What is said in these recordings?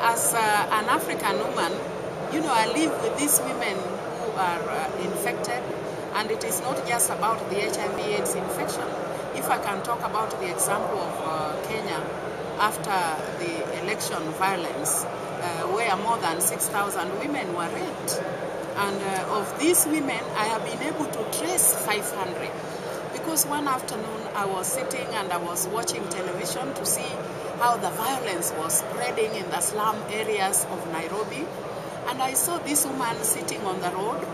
as an African woman, you know, I live with these women who are infected, and it is not just about the HIV/AIDS infection. If I can talk about the example of Kenya after the election violence, where more than 6,000 women were raped. And of these women, I have been able to trace 500. Because one afternoon I was sitting and I was watching television to see how the violence was spreading in the slum areas of Nairobi. And I saw this woman sitting on the road,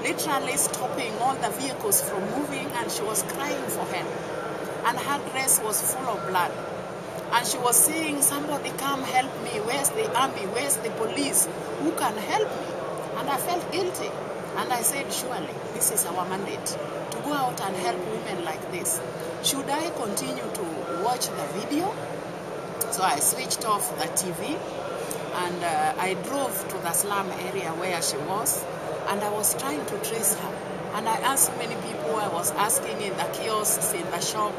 literally stopping all the vehicles from moving, and she was crying for help. And her dress was full of blood. And she was saying, somebody come help me, where's the army, where's the police, who can help me? And I felt guilty. And I said, surely, this is our mandate, to go out and help women like this. Should I continue to watch the video? So I switched off the TV, and I drove to the slum area where she was, and I was trying to trace her. And I asked many people, I was asking in the kiosks, in the shop,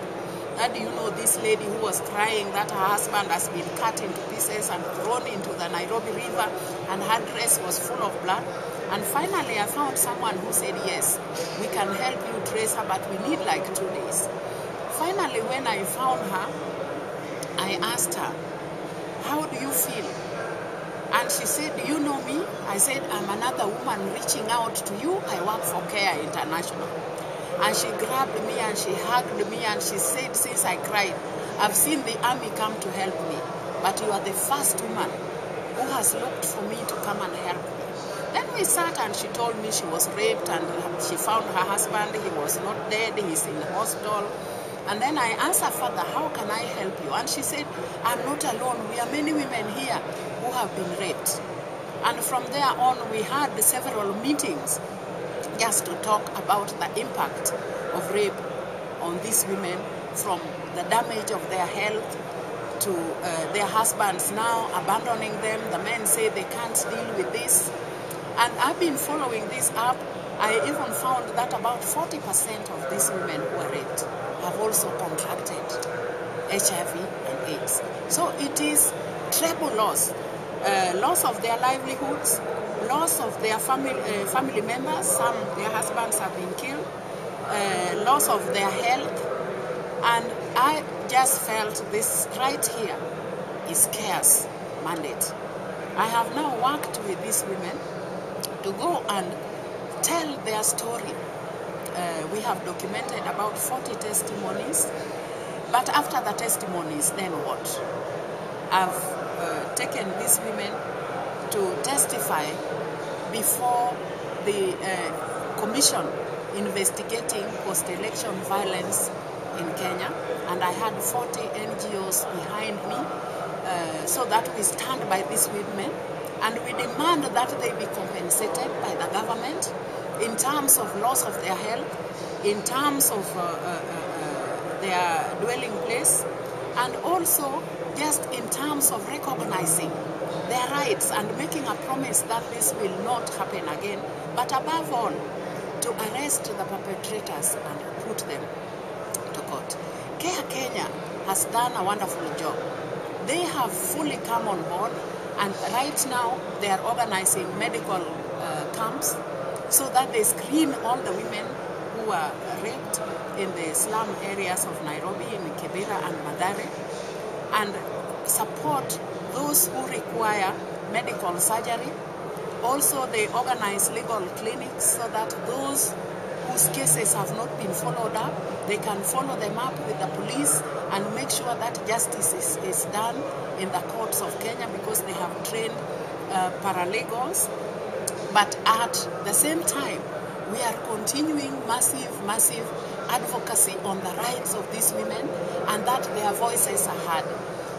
that do you know this lady who was crying that her husband has been cut into pieces and thrown into the Nairobi River, and her dress was full of blood? And finally I found someone who said, yes, we can help you trace her, but we need like 2 days. Finally, when I found her, I asked her, how do you feel? And she said, do you know me? I said, I'm another woman reaching out to you. I work for Care International. And she grabbed me and she hugged me and she said, since I cried, I've seen the army come to help me, but you are the first woman who has looked for me to come and help me. Then we sat and she told me she was raped and she found her husband, he was not dead, he's in the hospital. And then I asked her further, how can I help you? And she said, I'm not alone, we are many women here who have been raped. And from there on, we had several meetings just to talk about the impact of rape on these women, from the damage of their health to their husbands now abandoning them. The men say they can't deal with this. And I've been following this up. I even found that about 40% of these women who are raped have also contracted HIV and AIDS. So it is treble loss. Loss of their livelihoods, loss of their family members, some their husbands have been killed, loss of their health, and I just felt this right here is CARE's mandate. I have now worked with these women to go and tell their story. We have documented about 40 testimonies, but after the testimonies, then what? I've taken these women to testify before the commission investigating post-election violence in Kenya, and I had 40 NGOs behind me, so that we stand by these women and we demand that they be compensated by the government in terms of loss of their health, in terms of their dwelling place, and also just in terms of recognizing their rights and making a promise that this will not happen again, but above all, to arrest the perpetrators and put them to court. Care Kenya has done a wonderful job. They have fully come on board, and right now they are organizing medical camps so that they screen all the women who are raped in the slum areas of Nairobi, in Kibera and Mathare, and support those who require medical surgery. Also, they organize legal clinics so that those whose cases have not been followed up, they can follow them up with the police and make sure that justice is done in the courts of Kenya, because they have trained paralegals. But at the same time, we are continuing massive advocacy on the rights of these women, and that their voices are heard.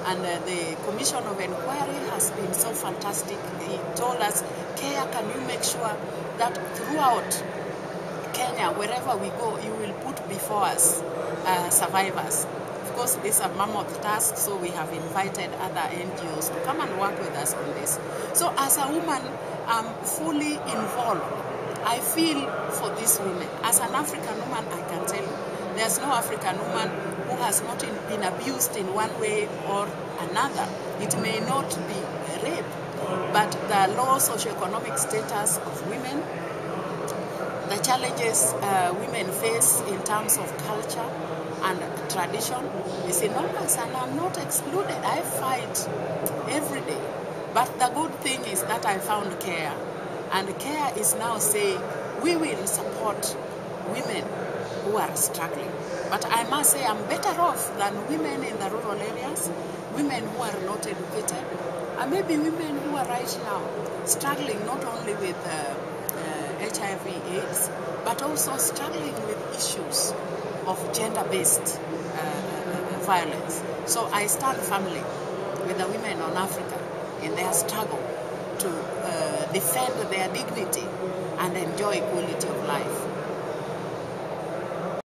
And the Commission of Inquiry has been so fantastic. He told us, Care, can you make sure that throughout Kenya, wherever we go, you will put before us survivors. Of course, this is a mammoth task, so we have invited other NGOs to come and work with us on this. So as a woman, I'm fully involved. I feel for these women. As an African woman, I can tell you, there's no African woman who has not been abused in one way or another. It may not be rape, but the low socioeconomic status of women, the challenges women face in terms of culture and tradition is enormous, and I'm not excluded. I fight every day. But the good thing is that I found CARE, and CARE is now saying we will support women who are struggling. But I must say I'm better off than women in the rural areas, women who are not educated, and maybe women who are right now struggling not only with HIV/AIDS, but also struggling with issues of gender-based violence. So I stand firmly with the women on Africa in their struggle to defend their dignity and enjoy quality of life.